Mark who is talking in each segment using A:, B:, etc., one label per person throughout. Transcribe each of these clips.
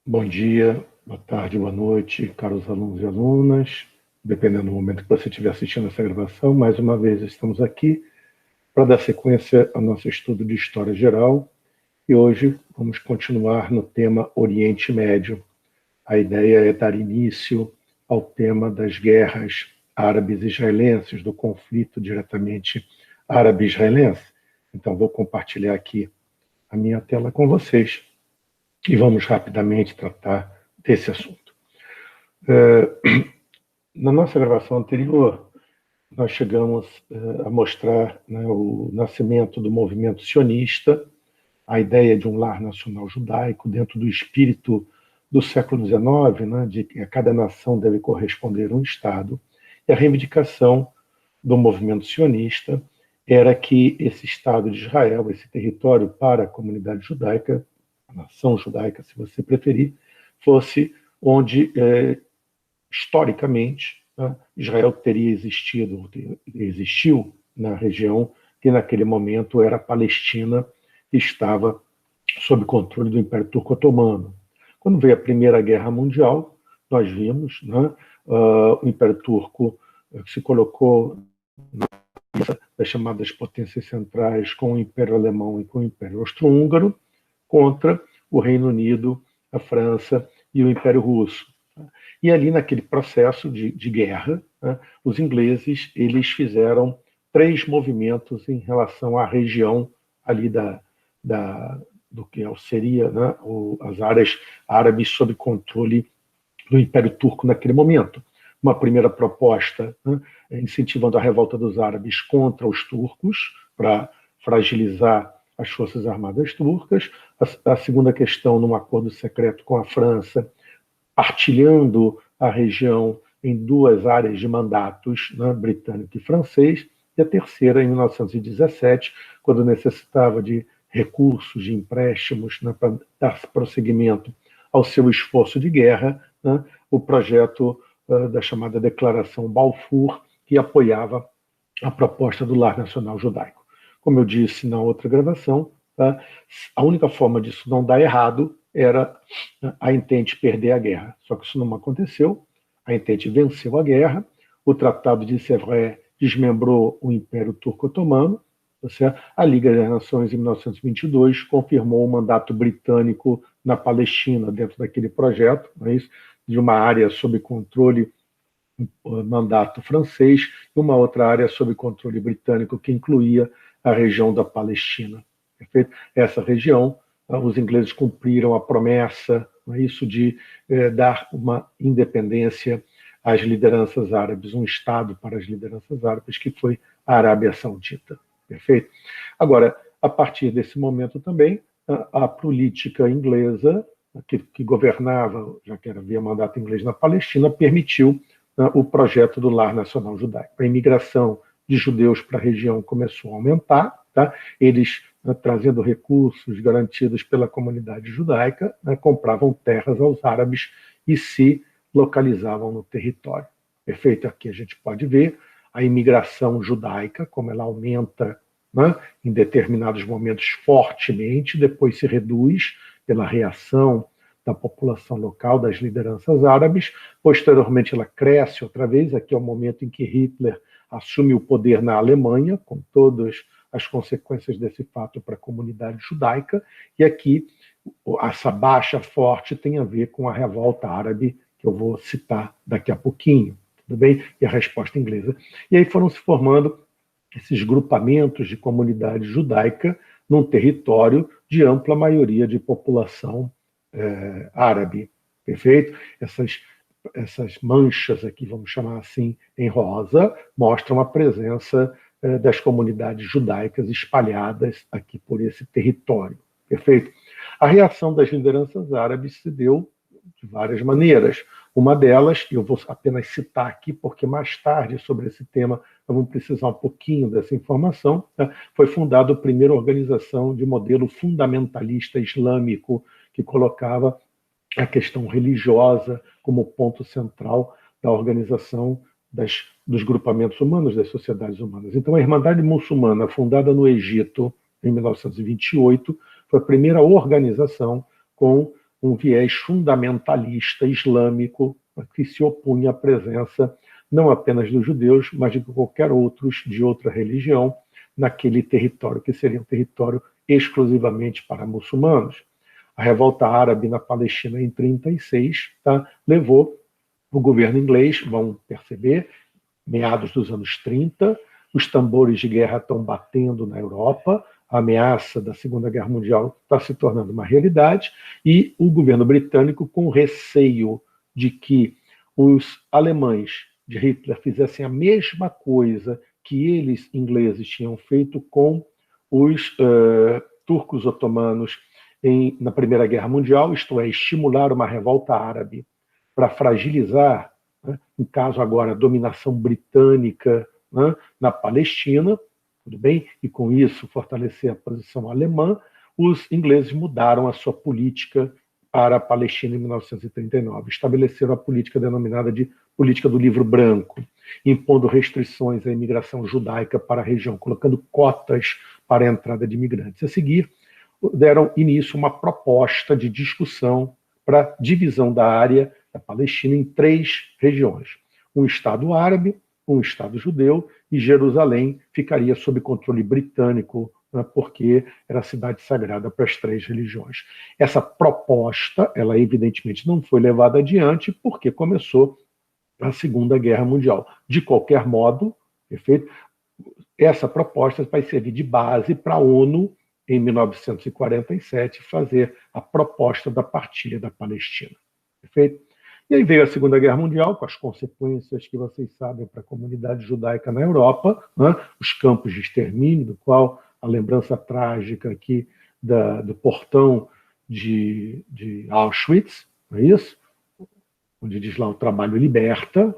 A: Bom dia, boa tarde, boa noite, caros alunos e alunas, dependendo do momento que você estiver assistindo essa gravação. Mais uma vez estamos aqui para dar sequência ao nosso estudo de História Geral e hoje vamos continuar no tema Oriente Médio. A ideia é dar início ao tema das guerras árabes-israelenses, do conflito diretamente árabe-israelense. Então vou compartilhar aqui a minha tela com vocês e vamos rapidamente tratar desse assunto. Na nossa gravação anterior, nós chegamos a mostrar, né, o nascimento do movimento sionista, a ideia de um lar nacional judaico dentro do espírito do século XIX, né, de que cada nação deve corresponder a um Estado, e a reivindicação do movimento sionista era que esse Estado de Israel, esse território para a comunidade judaica, a nação judaica, se você preferir, fosse onde, historicamente, né, Israel teria existido, existiu na região que naquele momento era a Palestina, que estava sob controle do Império Turco-Otomano. Quando veio a Primeira Guerra Mundial, nós vimos, né, o Império Turco se colocou das chamadas potências centrais com o Império Alemão e com o Império Austro-Húngaro contra o Reino Unido, a França e o Império Russo. E ali naquele processo de guerra, né, os ingleses eles fizeram 3 movimentos em relação à região ali do que seria, né, as áreas árabes sob controle do Império Turco naquele momento. Uma primeira proposta, né, incentivando a revolta dos árabes contra os turcos, para fragilizar as forças armadas turcas. A segunda questão, num acordo secreto com a França, partilhando a região em 2 áreas de mandatos, né, britânico e francês. E a terceira, em 1917, quando necessitava de recursos, de empréstimos, né, para dar prosseguimento ao seu esforço de guerra, né, o projeto da chamada Declaração Balfour, que apoiava a proposta do Lar Nacional Judaico. Como eu disse na outra gravação, tá, a única forma disso não dar errado era a Entente perder a guerra. Só que isso não aconteceu. A Entente venceu a guerra. O Tratado de Sèvres desmembrou o Império Turco-Otomano. A Liga das Nações, em 1922, confirmou o mandato britânico na Palestina, dentro daquele projeto, não é isso? De uma área sob controle mandato francês e uma outra área sob controle britânico, que incluía a região da Palestina. Perfeito? Essa região, os ingleses cumpriram a promessa, não é isso, de dar uma independência às lideranças árabes, um Estado para as lideranças árabes, que foi a Arábia Saudita. Perfeito? Agora, a partir desse momento também, a política inglesa, que governava, já que havia mandato inglês na Palestina, permitiu o projeto do Lar Nacional Judaico. A imigração de judeus para a região começou a aumentar, tá? Eles, trazendo recursos garantidos pela comunidade judaica, compravam terras aos árabes e se localizavam no território. Perfeito? Aqui a gente pode ver a imigração judaica, como ela aumenta, né, em determinados momentos fortemente, depois se reduz pela reação da população local, das lideranças árabes. Posteriormente ela cresce outra vez. Aqui é o momento em que Hitler assume o poder na Alemanha, com todas as consequências desse fato para a comunidade judaica. E aqui essa baixa forte tem a ver com a revolta árabe, que eu vou citar daqui a pouquinho. Tudo bem? E a resposta inglesa. E aí foram se formando esses grupamentos de comunidade judaica num território de ampla maioria de população árabe. Perfeito? Essas manchas aqui, vamos chamar assim, em rosa, mostram a presença das comunidades judaicas espalhadas aqui por esse território. Perfeito? A reação das lideranças árabes se deu de várias maneiras. Uma delas, eu vou apenas citar aqui, porque mais tarde, sobre esse tema, nós vamos precisar um pouquinho dessa informação, né? Foi fundada a primeira organização de modelo fundamentalista islâmico, que colocava a questão religiosa como ponto central da organização dos grupamentos humanos, das sociedades humanas. Então, a Irmandade Muçulmana, fundada no Egito em 1928, foi a primeira organização com um viés fundamentalista islâmico que se opunha à presença não apenas dos judeus, mas de qualquer outros de outra religião naquele território, que seria um território exclusivamente para muçulmanos. A revolta árabe na Palestina em 1936 levou o governo inglês, vão perceber, meados dos anos 30, os tambores de guerra estão batendo na Europa, a ameaça da Segunda Guerra Mundial está se tornando uma realidade, e o governo britânico, com receio de que os alemães de Hitler fizessem a mesma coisa que eles, ingleses, tinham feito com os turcos otomanos na Primeira Guerra Mundial, isto é, estimular uma revolta árabe para fragilizar, né, em caso agora, a dominação britânica, né, na Palestina, tudo bem? E com isso fortalecer a posição alemã, os ingleses mudaram a sua política para a Palestina em 1939. Estabeleceram a política denominada de política do livro branco, impondo restrições à imigração judaica para a região, colocando cotas para a entrada de imigrantes. A seguir, deram início a uma proposta de discussão para divisão da área da Palestina em 3 regiões. Um Estado árabe, um Estado judeu, e Jerusalém ficaria sob controle britânico, né, porque era a cidade sagrada para as 3 religiões. Essa proposta, ela evidentemente não foi levada adiante porque começou a Segunda Guerra Mundial. De qualquer modo, perfeito? Essa proposta vai servir de base para a ONU, em 1947, fazer a proposta da partilha da Palestina. Perfeito? E aí veio a Segunda Guerra Mundial, com as consequências que vocês sabem para a comunidade judaica na Europa, né? Os campos de extermínio, do qual a lembrança trágica aqui do portão de Auschwitz, não é isso? Onde diz lá o trabalho liberta,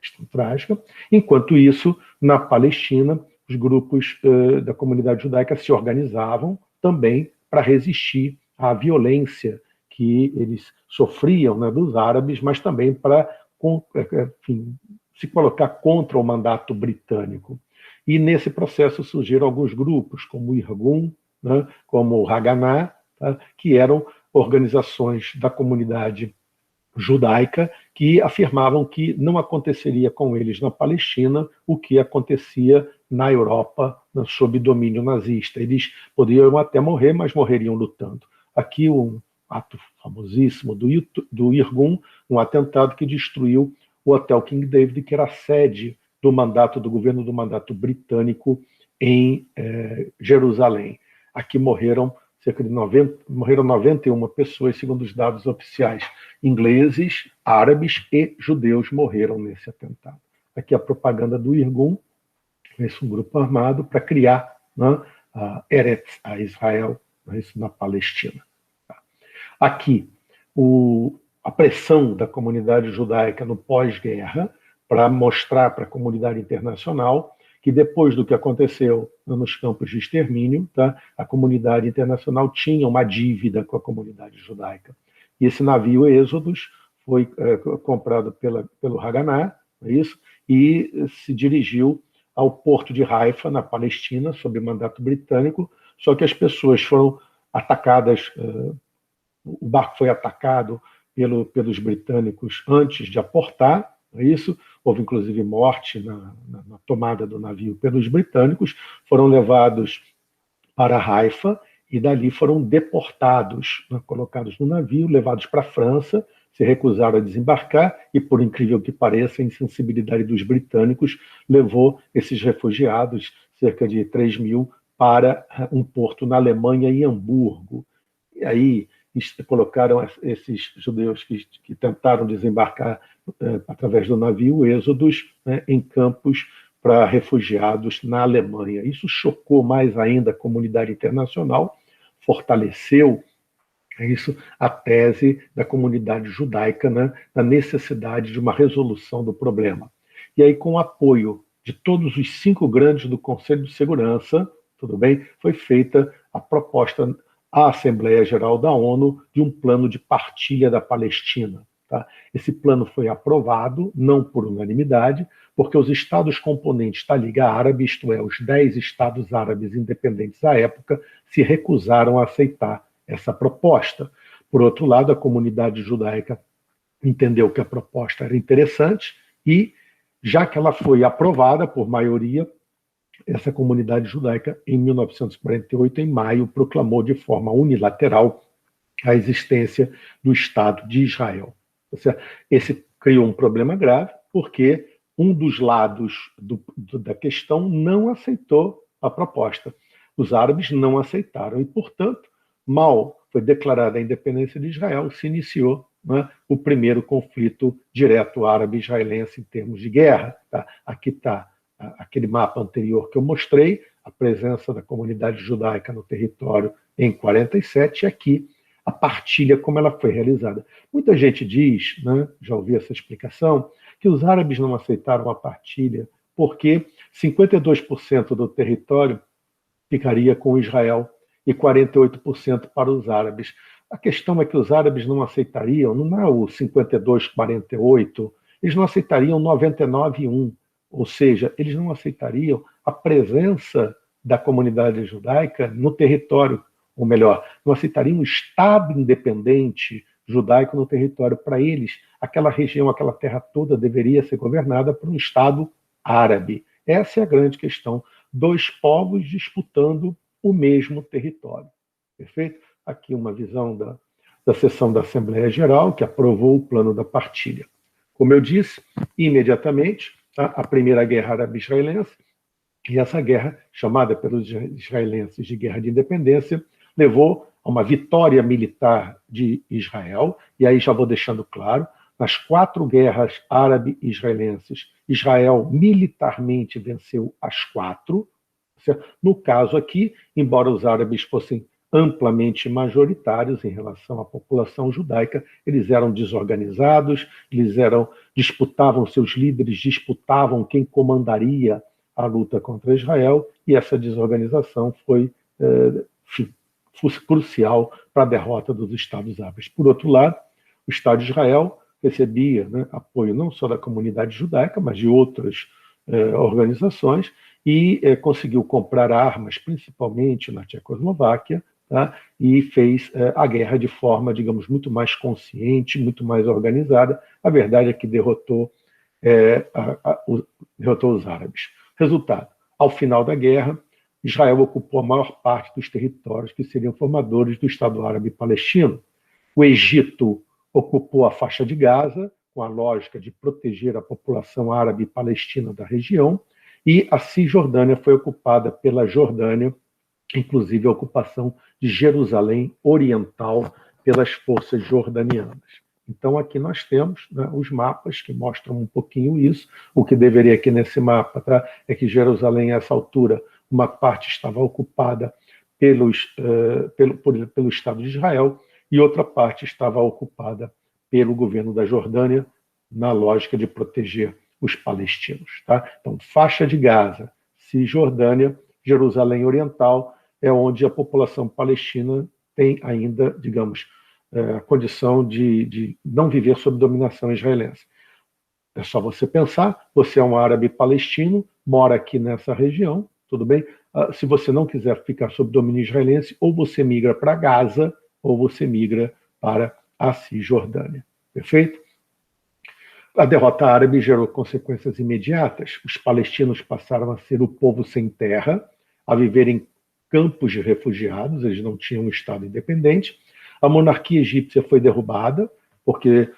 A: questão trágica. Enquanto isso, na Palestina, os grupos da comunidade judaica se organizavam também para resistir à violência que eles sofriam, né, dos árabes, mas também para, enfim, se colocar contra o mandato britânico. E nesse processo surgiram alguns grupos, como o Irgun, né, como o Haganah, tá, que eram organizações da comunidade judaica que afirmavam que não aconteceria com eles na Palestina o que acontecia na Europa, sob domínio nazista. Eles poderiam até morrer, mas morreriam lutando. Aqui um ato famosíssimo do Irgun, um atentado que destruiu o Hotel King David, que era a sede do governo do mandato britânico em Jerusalém. Aqui morreram cerca de 91 pessoas, segundo os dados oficiais. Ingleses, árabes e judeus morreram nesse atentado. Aqui a propaganda do Irgun, esse um grupo armado para criar, né, a Israel, isso na Palestina. Aqui, a pressão da comunidade judaica no pós-guerra para mostrar para a comunidade internacional que depois do que aconteceu nos campos de extermínio, tá, a comunidade internacional tinha uma dívida com a comunidade judaica. E esse navio Êxodos foi comprado pelo Haganah, é isso, e se dirigiu ao porto de Haifa, na Palestina, sob mandato britânico, só que as pessoas foram atacadas, o barco foi atacado pelos britânicos antes de aportar, é isso? Houve inclusive morte na tomada do navio pelos britânicos, foram levados para Haifa e dali foram deportados, né, colocados no navio, levados para a França, se recusaram a desembarcar e, por incrível que pareça, a insensibilidade dos britânicos levou esses refugiados, cerca de 3.000, para um porto na Alemanha, em Hamburgo. E aí colocaram esses judeus que tentaram desembarcar através do navio Êxodos, né, em campos para refugiados na Alemanha. Isso chocou mais ainda a comunidade internacional, fortaleceu a tese da comunidade judaica, né, da necessidade de uma resolução do problema. E aí, com o apoio de todos os 5 grandes do Conselho de Segurança, tudo bem, foi feita a proposta à Assembleia Geral da ONU de um plano de partilha da Palestina. Tá? Esse plano foi aprovado, não por unanimidade, porque os estados componentes da Liga Árabe, isto é, os 10 estados árabes independentes à época, se recusaram a aceitar essa proposta. Por outro lado, a comunidade judaica entendeu que a proposta era interessante e, já que ela foi aprovada por maioria, essa comunidade judaica, em 1948, em maio, proclamou de forma unilateral a existência do Estado de Israel. Esse criou um problema grave, porque um dos lados da questão não aceitou a proposta. Os árabes não aceitaram e, portanto, mal foi declarada a independência de Israel, se iniciou, né, o primeiro conflito direto árabe-israelense em termos de guerra. Tá? Aqui está aquele mapa anterior que eu mostrei, a presença da comunidade judaica no território em 47, e aqui a partilha como ela foi realizada. Muita gente diz, né, já ouvi essa explicação, que os árabes não aceitaram a partilha porque 52% do território ficaria com Israel e 48% para os árabes. A questão é que os árabes não aceitariam, não é o 52-48, eles não aceitariam 99-1, ou seja, eles não aceitariam a presença da comunidade judaica no território, ou melhor, não aceitariam um Estado independente judaico no território. Para eles, aquela região, aquela terra toda deveria ser governada por um Estado árabe. Essa é a grande questão. Dois povos disputando o mesmo território. Perfeito? Aqui uma visão da sessão da Assembleia Geral, que aprovou o plano da partilha. Como eu disse, imediatamente, a Primeira Guerra Árabe-Israelense, e essa guerra, chamada pelos israelenses de Guerra de Independência, levou a uma vitória militar de Israel, e aí já vou deixando claro, nas 4 guerras árabe-israelenses, Israel militarmente venceu as 4. No caso aqui, embora os árabes fossem amplamente majoritários em relação à população judaica, eles eram desorganizados, seus líderes disputavam quem comandaria a luta contra Israel, e essa desorganização foi crucial para a derrota dos Estados Árabes. Por outro lado, o Estado de Israel recebia, né, apoio não só da comunidade judaica, mas de outras organizações, e conseguiu comprar armas, principalmente na Tchecoslováquia, tá? E fez a guerra de forma, digamos, muito mais consciente, muito mais organizada. A verdade é que derrotou os árabes. Resultado, ao final da guerra, Israel ocupou a maior parte dos territórios que seriam formadores do Estado Árabe Palestino. O Egito ocupou a faixa de Gaza, com a lógica de proteger a população árabe palestina da região, e a Cisjordânia foi ocupada pela Jordânia, inclusive a ocupação de Jerusalém Oriental pelas forças jordanianas. Então, aqui nós temos, né, os mapas que mostram um pouquinho isso. O que deveria aqui nesse mapa, tá, é que Jerusalém, a essa altura, uma parte estava ocupada pelo Estado de Israel e outra parte estava ocupada pelo governo da Jordânia, na lógica de proteger os palestinos. Tá? Então, faixa de Gaza, Cisjordânia, Jerusalém Oriental, é onde a população palestina tem ainda, digamos, a condição de não viver sob dominação israelense. É só você pensar, você é um árabe palestino, mora aqui nessa região, tudo bem? Se você não quiser ficar sob domínio israelense, ou você migra para Gaza, ou você migra para a Cisjordânia. Perfeito? A derrota árabe gerou consequências imediatas. Os palestinos passaram a ser o povo sem terra, a viver em campos de refugiados, eles não tinham um Estado independente. A monarquia egípcia foi derrubada, porque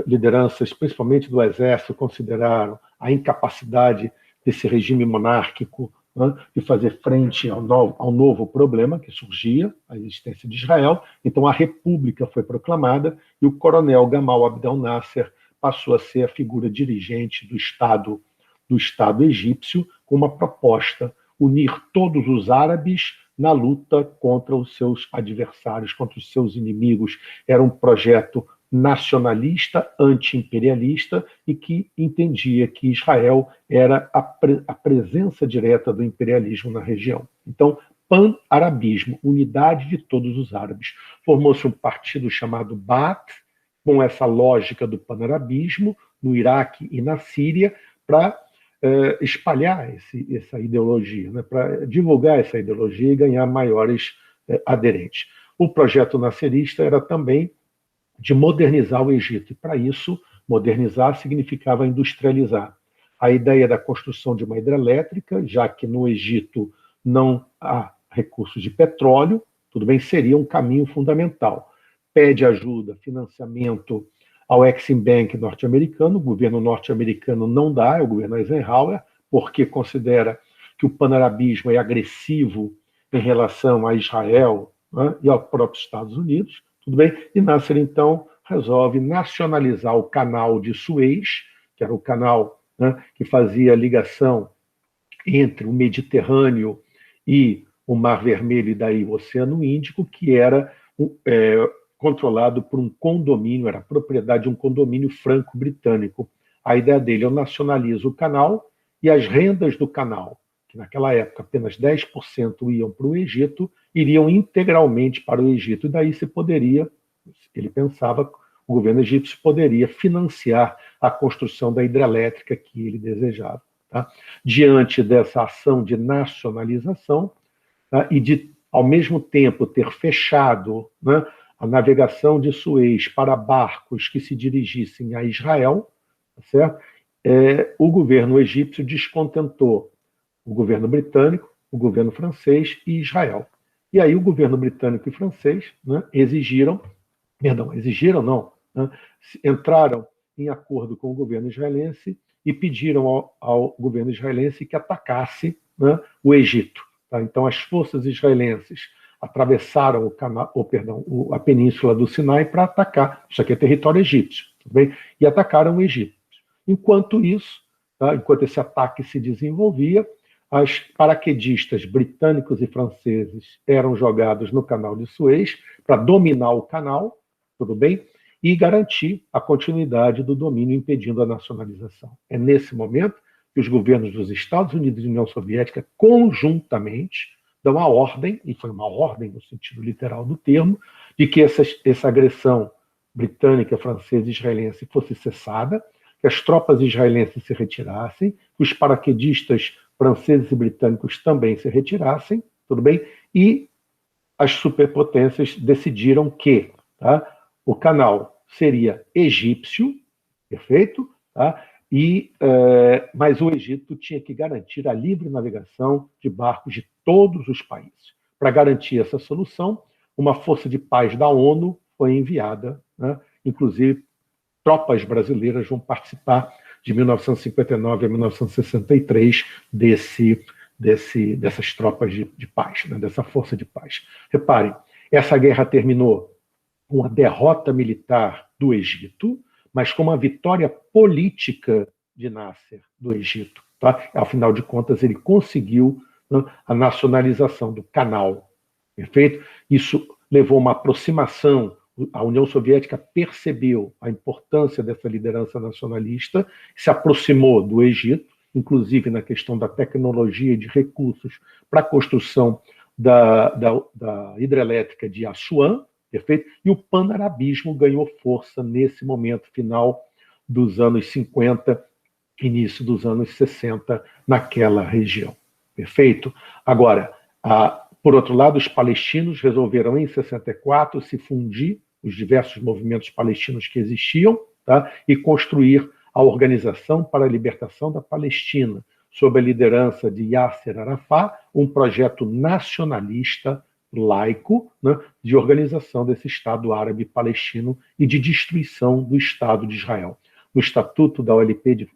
A: lideranças, principalmente do exército, consideraram a incapacidade desse regime monárquico, né, de fazer frente ao novo problema que surgia, a existência de Israel. Então a república foi proclamada e o coronel Gamal Abdel Nasser passou a ser a figura dirigente do Estado egípcio, com uma proposta: unir todos os árabes na luta contra os seus adversários, contra os seus inimigos. Era um projeto nacionalista, anti-imperialista, e que entendia que Israel era a presença direta do imperialismo na região. Então, pan-arabismo, unidade de todos os árabes. Formou-se um partido chamado Baath, com essa lógica do pan-arabismo, no Iraque e na Síria, para espalhar essa ideologia, né, para divulgar essa ideologia e ganhar maiores aderentes. o projeto nasserista era também de modernizar o Egito, e para isso, modernizar significava industrializar. A ideia da construção de uma hidrelétrica, já que no Egito não há recursos de petróleo, tudo bem, seria um caminho fundamental. Pede ajuda, financiamento ao Exim Bank norte-americano, o governo norte-americano não dá, é o governo Eisenhower, porque considera que o panarabismo é agressivo em relação a Israel, né, e aos próprios Estados Unidos, tudo bem? E Nasser, então, resolve nacionalizar o canal de Suez, que era o canal, né, que fazia ligação entre o Mediterrâneo e o Mar Vermelho e daí o Oceano Índico, que era controlado por um condomínio, era propriedade de um condomínio franco-britânico. A ideia dele: eu nacionalizo o canal e as rendas do canal, que naquela época apenas 10% iam para o Egito, iriam integralmente para o Egito. E daí se poderia, ele pensava, o governo egípcio poderia financiar a construção da hidrelétrica que ele desejava. Tá? Diante dessa ação de nacionalização, tá, e de, ao mesmo tempo, ter fechado, né, a navegação de Suez para barcos que se dirigissem a Israel, tá certo? O governo egípcio descontentou o governo britânico, o governo francês e Israel. E aí o governo britânico e francês, né, exigiram não, né, entraram em acordo com o governo israelense e pediram ao governo israelense que atacasse, né, o Egito. Tá? Então, as forças israelenses atravessaram a península do Sinai para atacar, isso aqui é território egípcio, tudo bem? E atacaram o Egito. Enquanto isso, tá, enquanto esse ataque se desenvolvia, as paraquedistas britânicos e franceses eram jogados no canal de Suez para dominar o canal, tudo bem? E garantir a continuidade do domínio, impedindo a nacionalização. É nesse momento que os governos dos Estados Unidos e União Soviética, conjuntamente, dão a ordem, e foi uma ordem no sentido literal do termo, de que essa agressão britânica, francesa e israelense fosse cessada, que as tropas israelenses se retirassem, que os paraquedistas franceses e britânicos também se retirassem, tudo bem? E as superpotências decidiram que, tá, o canal seria egípcio, perfeito? Tá? Mas o Egito tinha que garantir a livre navegação de barcos de todos os países. Para garantir essa solução, uma força de paz da ONU foi enviada, né? Inclusive, tropas brasileiras vão participar de 1959 a 1963 dessas tropas de paz, né? Dessa força de paz. Reparem, essa guerra terminou com uma derrota militar do Egito, mas com uma vitória política de Nasser do Egito. Tá? Afinal de contas, ele conseguiu, né, a nacionalização do canal. Perfeito? Isso levou a uma aproximação. A União Soviética percebeu a importância dessa liderança nacionalista, se aproximou do Egito, inclusive na questão da tecnologia e de recursos para a construção da hidrelétrica de Assuã, perfeito? E o panarabismo ganhou força nesse momento final dos anos 50, início dos anos 60, naquela região. Perfeito? Agora, por outro lado, os palestinos resolveram, em 64, se fundir, os diversos movimentos palestinos que existiam, tá? E construir a Organização para a Libertação da Palestina, sob a liderança de Yasser Arafat, um projeto nacionalista laico, né, de organização desse Estado árabe palestino e de destruição do Estado de Israel. No estatuto da OLP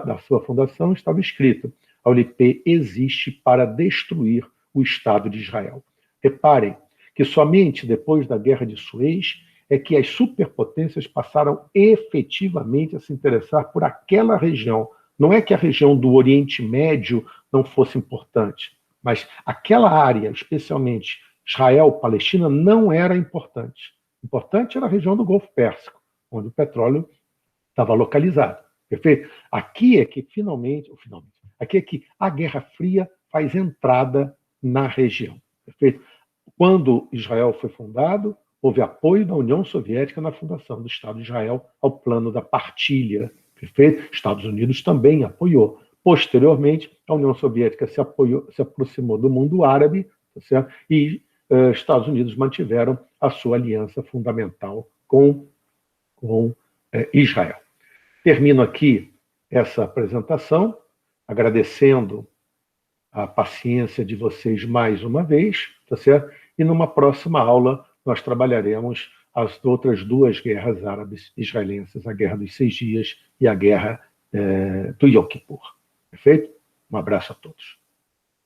A: da sua fundação estava escrito: a OLP existe para destruir o Estado de Israel. Reparem que somente depois da Guerra de Suez é que as superpotências passaram efetivamente a se interessar por aquela região. Não é que a região do Oriente Médio não fosse importante, mas aquela área, especialmente Israel, Palestina, não era importante. Importante era a região do Golfo Pérsico, onde o petróleo estava localizado. Perfeito? Aqui é que aqui é que a Guerra Fria faz entrada na região. Perfeito? Quando Israel foi fundado, houve apoio da União Soviética na fundação do Estado de Israel ao plano da partilha. Perfeito? Estados Unidos também apoiou. Posteriormente, a União Soviética se aproximou do mundo árabe, tá certo? E Estados Unidos mantiveram a sua aliança fundamental com Israel. Termino aqui essa apresentação, agradecendo a paciência de vocês mais uma vez, tá certo? E numa próxima aula nós trabalharemos as outras duas guerras árabes israelenses, a Guerra dos 6 Dias e a Guerra do Yom Kippur. Perfeito? Um abraço a todos.